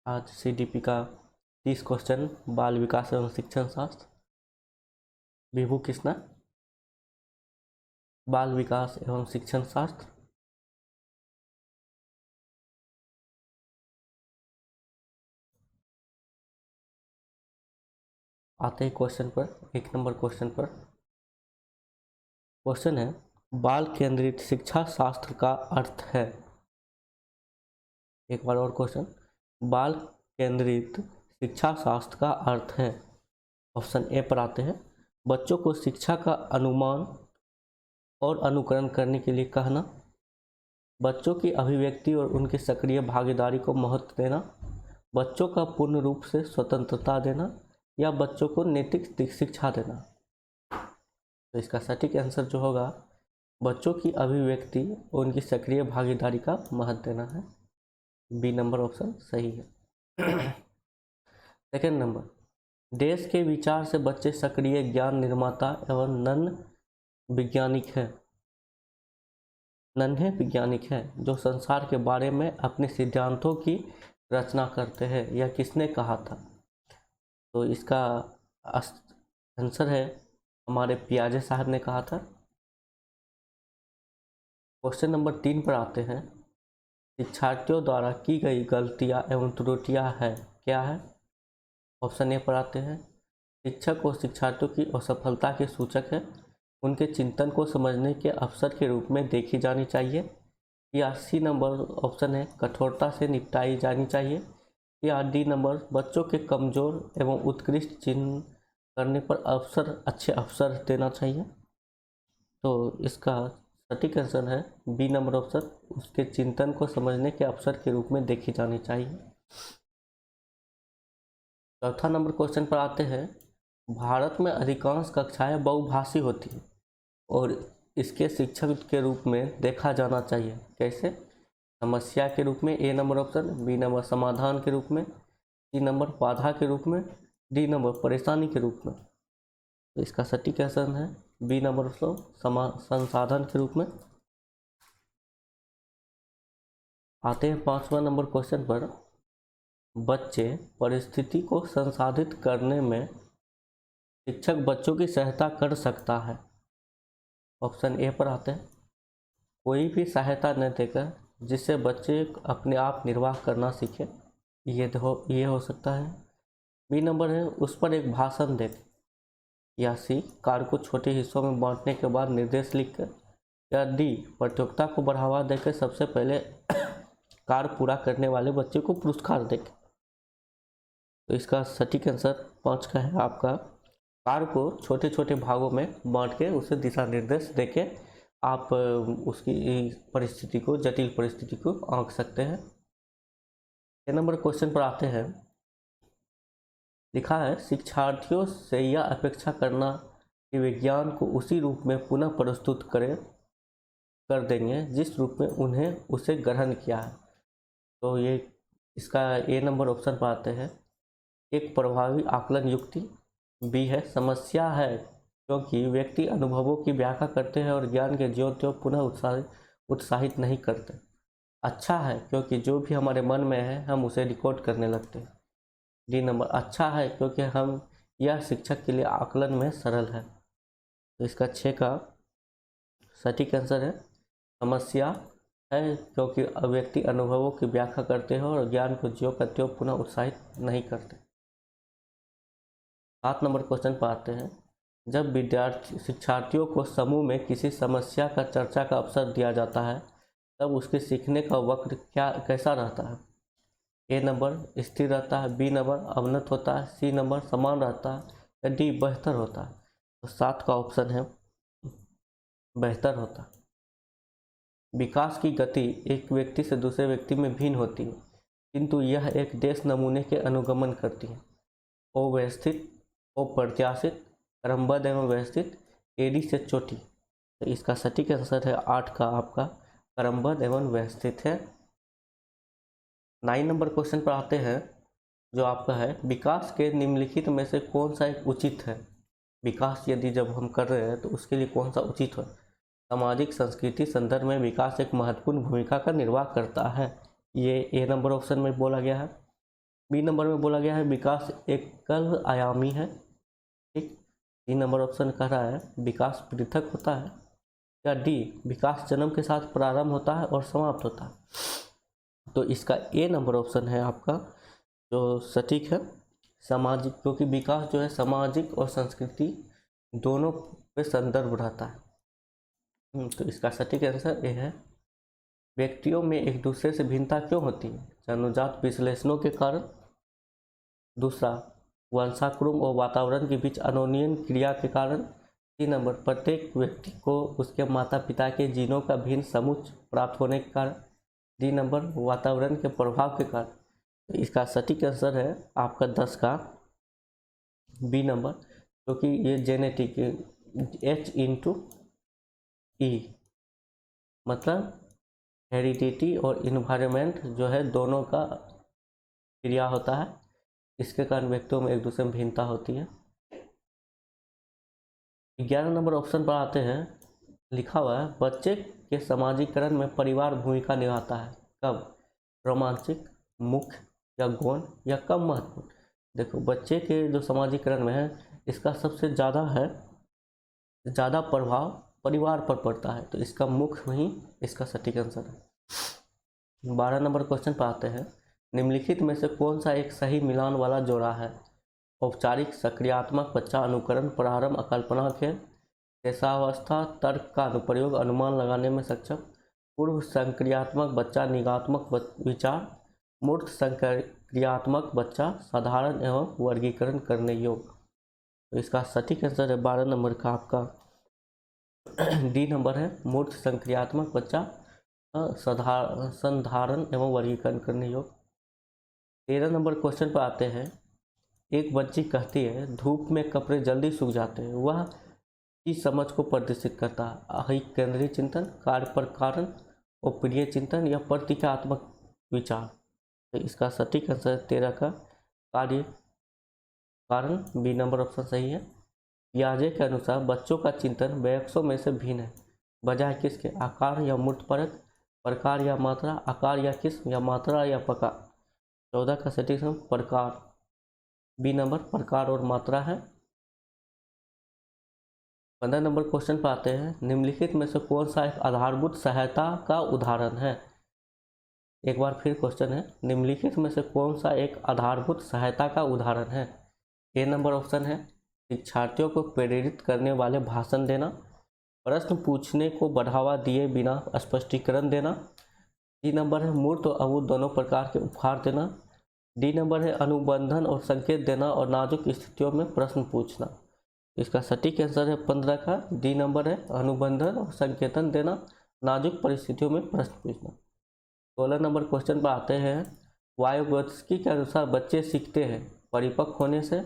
आज CDP का 30 question बाल विकास एवं शिक्षण शास्त्र, विभू कृष्णा, बाल विकास एवं शिक्षण शास्त्र। आते ही क्वेश्चन पर, 1 नंबर क्वेश्चन पर। क्वेश्चन है, बाल केंद्रित शिक्षा शास्त्र का अर्थ है। एक बार और क्वेश्चन, बाल केंद्रित शिक्षा शास्त्र का अर्थ है। ऑप्शन ए पर आते हैं, बच्चों को शिक्षा का अनुमान और अनुकरण करने के लिए कहना, बच्चों की अभिव्यक्ति और उनकी सक्रिय भागीदारी को महत्व देना, बच्चों का पूर्ण रूप से स्वतंत्रता देना, या बच्चों को नैतिक शिक्षा देना। तो इसका सटीक आंसर जो होगा, बच्चों की अभिव्यक्ति और उनकी सक्रिय भागीदारी का महत्व देना है। बी नंबर ऑप्शन सही है। सेकेंड नंबर, देश के विचार से बच्चे सक्रिय ज्ञान निर्माता एवं नन्हे वैज्ञानिक हैं जो संसार के बारे में अपने सिद्धांतों की रचना करते हैं। यह किसने कहा था? तो इसका आंसर है हमारे पियाजे साहब ने कहा था। क्वेश्चन नंबर 3 पर आते हैं, शिक्षार्थियों द्वारा की गई गलतियां एवं त्रुटियां है क्या है? ऑप्शन ए पर आते हैं, शिक्षक और शिक्षार्थियों की असफलता के सूचक है, उनके चिंतन को समझने के अवसर के रूप में देखी जानी चाहिए, या सी नंबर ऑप्शन है, कठोरता से निपटाई जानी चाहिए, या डी नंबर, बच्चों के कमजोर एवं उत्कृष्ट चिन्ह करने पर अच्छे अवसर देना चाहिए। तो इसका सटीक आंसर है बी नंबर ऑप्शन, उसके चिंतन को समझने के अवसर के रूप में देखी जानी चाहिए। चौथा नंबर क्वेश्चन पर आते हैं, भारत में अधिकांश कक्षाएं बहुभाषी होती हैं और इसके शिक्षक के रूप में देखा जाना चाहिए। कैसे? समस्या के रूप में ए नंबर ऑप्शन, बी नंबर समाधान के रूप में, सी नंबर बाधा के रूप में, डी नंबर परेशानी के रूप में। तो इसका सटीक आंसर है बी नंबर ऑप्शन, संसाधन के रूप में। आते हैं 5वां नंबर क्वेश्चन पर, बच्चे परिस्थिति को संसाधित करने में शिक्षक बच्चों की सहायता कर सकता है। ऑप्शन ए पर आते हैं, कोई भी सहायता न देकर जिससे बच्चे अपने आप निर्वाह करना सीखे, ये हो सकता है। बी नंबर है, उस पर एक भाषण देकर, या सी, कार्य को छोटे हिस्सों में बांटने के बाद निर्देश लिखकर, या डी, प्रतियोगिता को बढ़ावा देकर सबसे पहले कार्य पूरा करने वाले बच्चे को पुरस्कार देकर। तो इसका सटीक आंसर 5 का है आपका, कार्य को छोटे छोटे भागों में बांट के उसे दिशा निर्देश देके आप उसकी परिस्थिति को, जटिल परिस्थिति को आंक सकते हैं। 6 नंबर क्वेश्चन पर आते हैं, लिखा है, शिक्षार्थियों से यह अपेक्षा करना कि विज्ञान को उसी रूप में पुनः प्रस्तुत कर देंगे जिस रूप में उन्हें उसे ग्रहण किया है। तो ये इसका ए नंबर ऑप्शन पर आते हैं, एक प्रभावी आकलन युक्ति, बी है समस्या है क्योंकि व्यक्ति अनुभवों की व्याख्या करते हैं और ज्ञान के ज्यों त्यों पुनः उत्साहित नहीं करते, अच्छा है क्योंकि जो भी हमारे मन में है हम उसे रिकॉर्ड करने लगते हैं, डी नंबर, अच्छा है क्योंकि हम यह शिक्षक के लिए आकलन में सरल है। तो इसका 6 का सटीक आंसर है समस्या है क्योंकि व्यक्ति अनुभवों की व्याख्या करते हैं और ज्ञान को ज्यों का त्यों पुनः उत्साहित नहीं करते। 7 नंबर क्वेश्चन पर आते हैं, जब शिक्षार्थियों को समूह में किसी समस्या का चर्चा का अवसर दिया जाता है तब उसके सीखने का वक्र कैसा रहता है? ए नंबर स्थिर रहता है, बी नंबर अवनत होता है, सी नंबर समान रहता है, या डी बेहतर होता है। तो 7 का ऑप्शन है बेहतर होता है। विकास की गति एक व्यक्ति से दूसरे व्यक्ति में भिन्न होती है किंतु यह एक देश नमूने के अनुगमन करती है। अव्यवस्थित, अप्रत्याशित, क्रमबद्ध एवं व्यवस्थित, एडी से चोटी। तो इसका सटीक आंसर है 8 का आपका, क्रमबद्ध एवं व्यवस्थित है। 9 नंबर क्वेश्चन पर आते हैं, जो आपका है, विकास के निम्नलिखित में से कौन सा एक उचित है? विकास यदि जब हम कर रहे हैं तो उसके लिए कौन सा उचित है? सामाजिक संस्कृति संदर्भ में विकास एक महत्वपूर्ण भूमिका का निर्वाह करता है, ये ए नंबर ऑप्शन में बोला गया है। बी नंबर में बोला गया है विकास एकल आयामी है। ठीक। 3 नंबर ऑप्शन कह रहा है विकास पृथक होता है। या डी विकास जन्म के साथ प्रारंभ होता है और समाप्त होता है। तो इसका ए नंबर ऑप्शन है आपका जो सटीक है, सामाजिक, क्योंकि विकास जो है सामाजिक और संस्कृति दोनों पे संदर्भ रहता है। तो इसका सटीक आंसर ए है। व्यक्तियों में एक दूसरे से भिन्नता क्यों होती है? जन्मजात विश्लेषणों के कारण। दूसरा, वंशाक्रम और वातावरण के बीच अनोन्य क्रिया के कारण। 3 नंबर, प्रत्येक व्यक्ति को उसके माता पिता के जीनों का भिन्न समूह प्राप्त होने के कारण। डी नंबर, वातावरण के प्रभाव के कारण। तो इसका सटीक आंसर है आपका 10 का बी नंबर, क्योंकि ये जेनेटिक H/E मतलब हेरिडिटी और इन्वायरमेंट जो है दोनों का क्रिया होता है, इसके कारण व्यक्तियों में एक दूसरे में भिन्नता होती है। 11 नंबर ऑप्शन पर आते हैं। लिखा हुआ है बच्चे के समाजीकरण में परिवार भूमिका निभाता है। कब? रोमांचिक, मुख्य या गौण या कम महत्वपूर्ण। देखो बच्चे के जो समाजीकरण में है इसका सबसे ज़्यादा प्रभाव परिवार पर पड़ता है, तो इसका मुख्य ही इसका सटीक आंसर है। 12 नंबर क्वेश्चन पर आते हैं। निम्नलिखित में से कौन सा एक सही मिलान वाला जोड़ा है? औपचारिक, सक्रियात्मक बच्चा, अनुकरण, प्रारंभ, अकल्पना खेल, शेषावस्था, तर्क का अनुप्रयोग, अनुमान लगाने में सक्षम, पूर्व संक्रियात्मक बच्चा, निगात्मक विचार, मूर्त संक्रियात्मक बच्चा, साधारण एवं वर्गीकरण करने योग्य। तो इसका सटीक आंसर है 12 नंबर का आपका डी नंबर है, मूर्त संक्रियात्मक बच्चा, संधारण एवं वर्गीकरण करने योग्य। 13 नंबर क्वेश्चन पर आते हैं। एक बच्ची कहती है धूप में कपड़े जल्दी सूख जाते हैं, वह किस समझ को प्रदर्शित करता है? अहिकेंद्रीय चिंतन, कार्य पर कारण, अप्रिय चिंतन या प्रतीकात्मक विचार। तो इसका सटीक आंसर 13 का कार्य कारण, बी नंबर ऑप्शन सही है। पियाजे के अनुसार बच्चों का चिंतन वयस्कों में से भिन्न है, बजाय किसके? आकार या मूर्त परक, प्रकार या मात्रा, आकार या किस्म या मात्रा या प्रकार। 14 का सटीक प्रकार, बी नंबर प्रकार और मात्रा है। 15 नंबर क्वेश्चन पर आते हैं। निम्नलिखित में से कौन सा एक आधारभूत सहायता का उदाहरण है? एक बार फिर क्वेश्चन है, निम्नलिखित में से कौन सा एक आधारभूत सहायता का उदाहरण है? ए नंबर ऑप्शन है शिक्षार्थियों को प्रेरित करने वाले भाषण देना, प्रश्न पूछने को बढ़ावा दिए बिना स्पष्टीकरण देना। डी नंबर है मूर्त और अमूर्त दोनों प्रकार के उपहार देना। डी नंबर है अनुबंधन और संकेत देना और नाजुक स्थितियों में प्रश्न पूछना। इसका सटीक आंसर है 15 का डी नंबर है अनुबंधन और संकेतन देना, नाजुक परिस्थितियों में प्रश्न पूछना। 16 नंबर क्वेश्चन पर आते हैं। वायोगत्स्की के अनुसार बच्चे सीखते हैं परिपक्व होने से,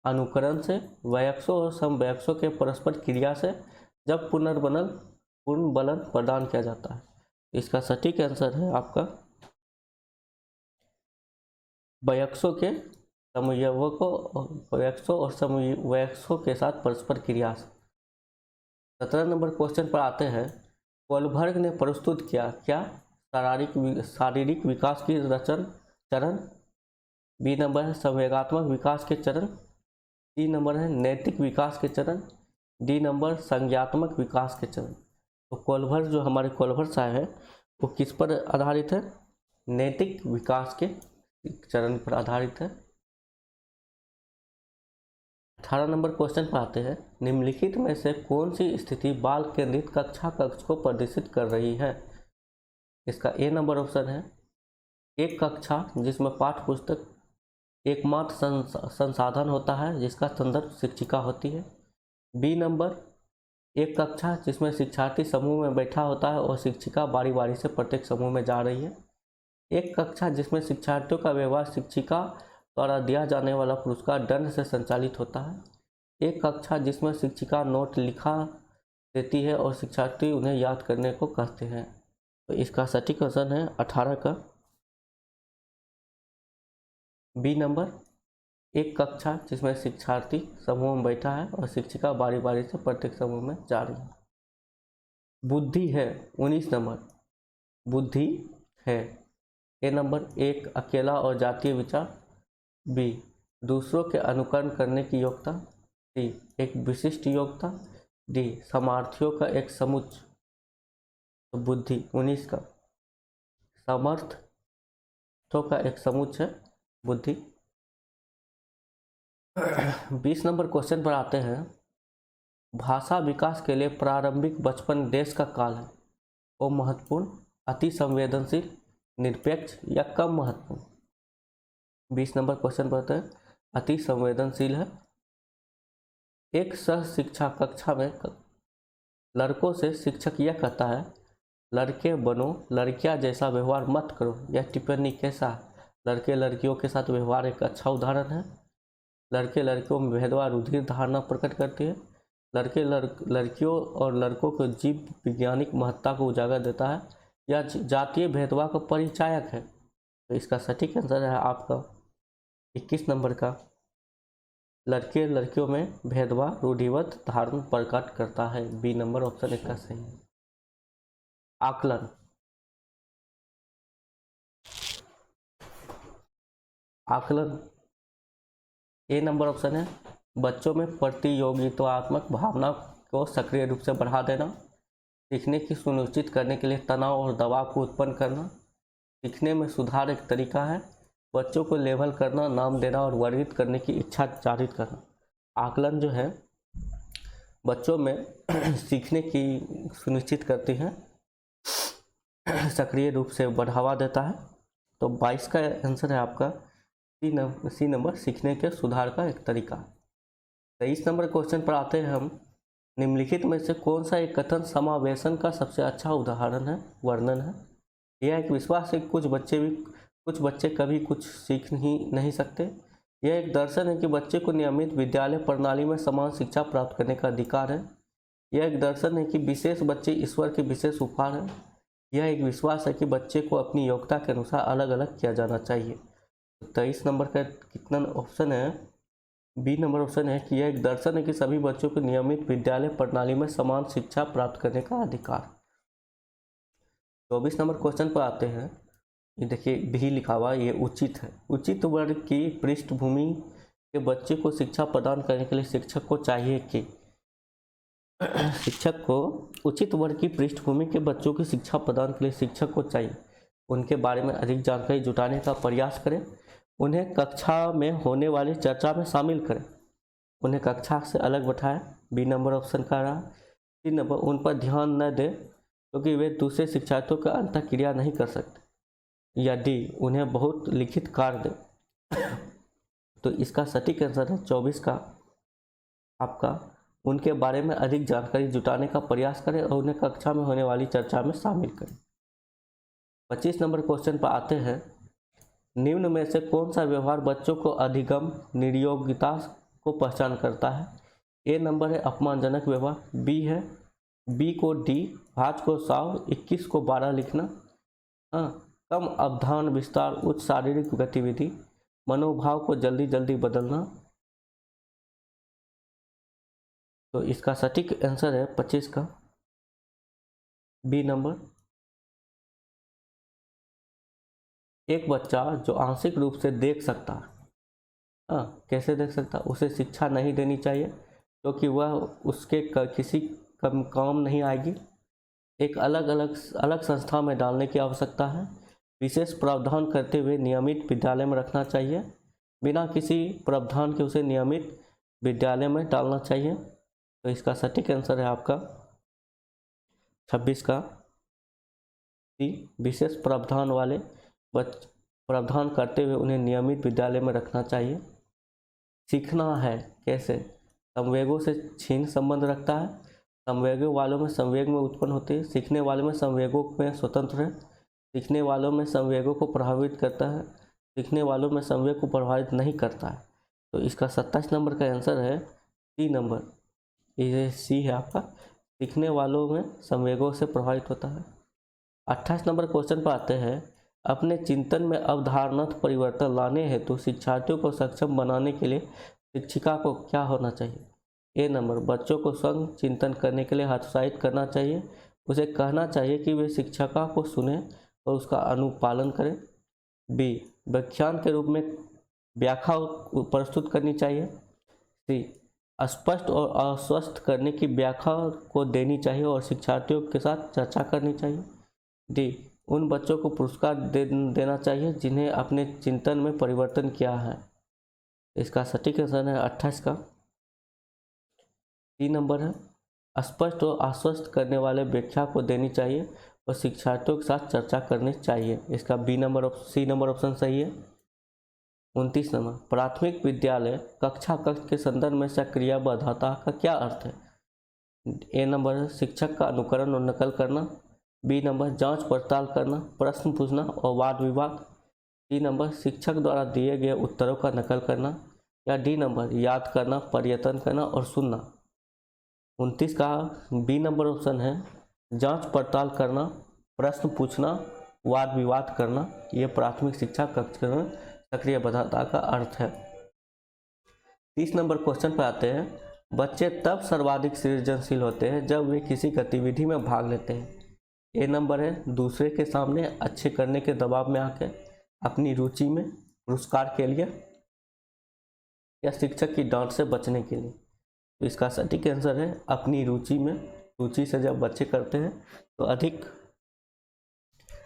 अनुकरण से, वयस्कों और समवयस्कों के परस्पर क्रिया से, जब पूर्ण बलन प्रदान किया जाता है। इसका सटीक आंसर है आपका वयस्कों के समवयस्कों और समवयस्कों के साथ परस्पर क्रिया से। 17 नंबर क्वेश्चन पर आते हैं। कोलबर्ग ने प्रस्तुत किया क्या? शारीरिक विकास की चरण। बी नंबर है संवेगात्मक विकास के चरण। डी नंबर है नैतिक विकास के चरण। डी नंबर संज्ञात्मक विकास के चरण। तो कोलबर्ग जो हमारे कोलबर्ग साहब है वो किस पर आधारित है? नैतिक विकास के चरण पर आधारित है। 18 नंबर क्वेश्चन पर आते हैं। निम्नलिखित में से कौन सी स्थिति बाल केंद्रित कक्षा कक्ष को प्रदर्शित कर रही है? इसका ए नंबर ऑप्शन है एक कक्षा जिसमें पाठ्य पुस्तक एकमात्र संसाधन होता है जिसका संदर्भ शिक्षिका होती है। बी नंबर एक कक्षा जिसमें शिक्षार्थी समूह में बैठा होता है और शिक्षिका बारी बारी से प्रत्येक समूह में जा रही है। एक कक्षा जिसमें शिक्षार्थियों का व्यवहार शिक्षिका द्वारा दिया जाने वाला पुरस्कार दंड से संचालित होता है। एक कक्षा जिसमें शिक्षिका नोट लिखा देती है और शिक्षार्थी उन्हें याद करने को कहते हैं। तो इसका सटीक आंसर है 18 का बी नंबर एक कक्षा जिसमें शिक्षार्थी समूह में बैठा है और शिक्षिका बारी बारी से प्रत्येक समूह में जा रही है। बुद्धि है 19 नंबर बुद्धि है ए नंबर एक, अकेला और जातीय विचार। बी, दूसरों के अनुकरण करने की योग्यता। सी, एक विशिष्ट योग्यता। डी, सामर्थ्यों का एक समुच्चय। तो बुद्धि 19 का, सामर्थ्यों का एक समुच्चय बुद्धि। 20 नंबर क्वेश्चन पर आते हैं। भाषा विकास के लिए प्रारंभिक बचपन देश का काल है, वो महत्वपूर्ण, अति संवेदनशील, निरपेक्ष या कम महत्वपूर्ण। 20 नंबर क्वेश्चन पर आते हैं। अति संवेदनशील है। एक सह शिक्षा कक्षा में लड़कों से शिक्षक यह कहता है, लड़के बनो, लड़कियां जैसा व्यवहार मत करो। यह टिप्पणी कैसा है? लड़के लड़कियों के साथ व्यवहार एक अच्छा उदाहरण है। लड़के लड़कियों में भेदभाव रुधिर धारणा प्रकट करती है। लड़के लड़कियों और लड़कों को जीव वैज्ञानिक महत्ता को उजागर देता है। या जातीय भेदभाव का परिचायक है। तो इसका सटीक आंसर है आपका 21 नंबर का, लड़के लड़कियों में भेदभाव रूढ़िबद्ध धारणा प्रकट करता है। बी नंबर ऑप्शन इसका सही है। आकलन, आकलन ए नंबर ऑप्शन है। बच्चों में प्रतियोगितात्मक भावना को सक्रिय रूप से बढ़ा देना, सीखने की सुनिश्चित करने के लिए तनाव और दबाव को उत्पन्न करना, सीखने में सुधार एक तरीका है, बच्चों को लेबल करना, नाम देना और वर्णित करने की इच्छा जाहिर करना। आकलन जो है बच्चों में सीखने की सुनिश्चित करती है, सक्रिय रूप से बढ़ावा देता है। तो 22 का आंसर है आपका सी नंबर, सीखने के सुधार का एक तरीका। 23 नंबर क्वेश्चन पर आते हैं हम। निम्नलिखित में से कौन सा एक कथन समावेशन का सबसे अच्छा उदाहरण है, वर्णन है? यह एक विश्वास है कि कुछ बच्चे कभी कुछ सीख नहीं सकते। यह एक दर्शन है कि बच्चे को नियमित विद्यालय प्रणाली में समान शिक्षा प्राप्त करने का अधिकार है। यह एक दर्शन है कि विशेष बच्चे ईश्वर के विशेष उपहार हैं। यह एक विश्वास है कि बच्चे को अपनी योग्यता के अनुसार अलग अलग किया जाना चाहिए। 23 नंबर का कितना ऑप्शन है? बी नंबर ऑप्शन है कि यह एक दर्शन है कि सभी बच्चों को नियमित विद्यालय प्रणाली में समान शिक्षा प्राप्त करने का अधिकार। 24 नंबर क्वेश्चन पर आते हैं। ये देखिए भी लिखा हुआ, ये उचित है। उचित वर्ग की पृष्ठभूमि के बच्चे को शिक्षा प्रदान करने के लिए शिक्षक को चाहिए कि शिक्षक को उचित वर्ग की पृष्ठभूमि के बच्चों की शिक्षा प्रदान के लिए शिक्षक को चाहिए उनके बारे में अधिक जानकारी जुटाने का प्रयास करें, उन्हें कक्षा में होने वाली चर्चा में शामिल करें, उन्हें कक्षा से अलग बैठाएं। बी नंबर ऑप्शन का रहा। 3 नंबर, उन पर ध्यान न दें क्योंकि वे दूसरे शिक्षार्थियों का अंतःक्रिया नहीं कर सकते। या डी, उन्हें बहुत लिखित कार्य दें। तो इसका सटीक आंसर है 24 का आपका, उनके बारे में अधिक जानकारी जुटाने का प्रयास करें और उन्हें कक्षा में होने वाली चर्चा में शामिल करें। 25 नंबर क्वेश्चन पर आते हैं। निम्न में से कौन सा व्यवहार बच्चों को अधिगम निर्योग्यता को पहचान करता है? ए नंबर है अपमानजनक व्यवहार, बी है बी को डी, 5 को 100, 21 को 12 लिखना। कम अवधान विस्तार, उच्च शारीरिक गतिविधि, मनोभाव को जल्दी जल्दी बदलना। तो इसका सटीक आंसर है 25 का बी नंबर। एक बच्चा जो आंशिक रूप से देख सकता है, कैसे देख सकता, उसे शिक्षा नहीं देनी चाहिए क्योंकि वह उसके किसी काम नहीं आएगी। एक अलग संस्था में डालने की आवश्यकता है। विशेष प्रावधान करते हुए नियमित विद्यालय में रखना चाहिए, बिना किसी प्रावधान के उसे नियमित विद्यालय में डालना चाहिए। तो इसका सटीक आंसर है आपका 26 का सी, विशेष प्रावधान वाले प्रावधान करते हुए उन्हें नियमित विद्यालय में रखना चाहिए। सीखना है कैसे? संवेगों से छीन संबंध रखता है, संवेगों वालों में संवेग में उत्पन्न होती है, सीखने वालों में संवेगों में स्वतंत्र है, सीखने वालों में संवेगों को प्रभावित करता है, सीखने वालों में संवेग को प्रभावित नहीं करता है। तो इसका 27 नंबर का आंसर है सी नंबर, ये सी है आपका, सीखने वालों में संवेगों से प्रभावित होता है। 28 नंबर क्वेश्चन पर आते हैं। अपने चिंतन में अवधारणात्मक परिवर्तन लाने हेतु शिक्षार्थियों को सक्षम बनाने के लिए शिक्षिका को क्या होना चाहिए? ए नंबर, बच्चों को स्वयं चिंतन करने के लिए हतोत्साहित करना चाहिए, उसे कहना चाहिए कि वे शिक्षिका को सुने और उसका अनुपालन करें। बी व्याख्यान के रूप में व्याख्या प्रस्तुत करनी चाहिए। सी स्पष्ट और अस्पष्ट करने की व्याख्या को देनी चाहिए और शिक्षार्थियों के साथ चर्चा करनी चाहिए। डी उन बच्चों को पुरस्कार देना चाहिए जिन्हें अपने चिंतन में परिवर्तन किया है। इसका सटीक आंसर है 28 का सी नंबर है। स्पष्ट और आश्वस्त करने वाले व्याख्या को देनी चाहिए और शिक्षार्थियों के साथ चर्चा करनी चाहिए। इसका सी नंबर ऑप्शन सही है। 29 नंबर प्राथमिक विद्यालय कक्षा कक्ष के संदर्भ में सक्रियबद्धता का क्या अर्थ है। ए नंबर है शिक्षक का अनुकरण और नकल करना। बी नंबर जांच पड़ताल करना, प्रश्न पूछना और वाद विवाद। सी नंबर शिक्षक द्वारा दिए गए उत्तरों का नकल करना। या डी नंबर याद करना, प्रयत्न करना और सुनना। 29 का बी नंबर ऑप्शन है जांच पड़ताल करना, प्रश्न पूछना, वाद विवाद करना। ये प्राथमिक शिक्षा कक्ष में सक्रियबद्धता का अर्थ है। 30 नंबर क्वेश्चन पर आते हैं। बच्चे तब सर्वाधिक सृजनशील होते हैं जब वे किसी गतिविधि में भाग लेते हैं। ए नंबर है दूसरे के सामने अच्छे करने के दबाव में आकर, अपनी रुचि में, पुरस्कार के लिए या शिक्षक की डांट से बचने के लिए। तो इसका सटीक आंसर है अपनी रुचि में। रुचि से जब बच्चे करते हैं तो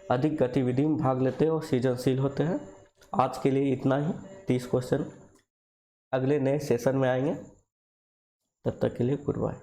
अधिक गतिविधि में भाग लेते हैं और सृजनशील होते हैं। आज के लिए इतना ही 30 क्वेश्चन। अगले नए सेशन में आएंगे, तब तक के लिए गुड बाय।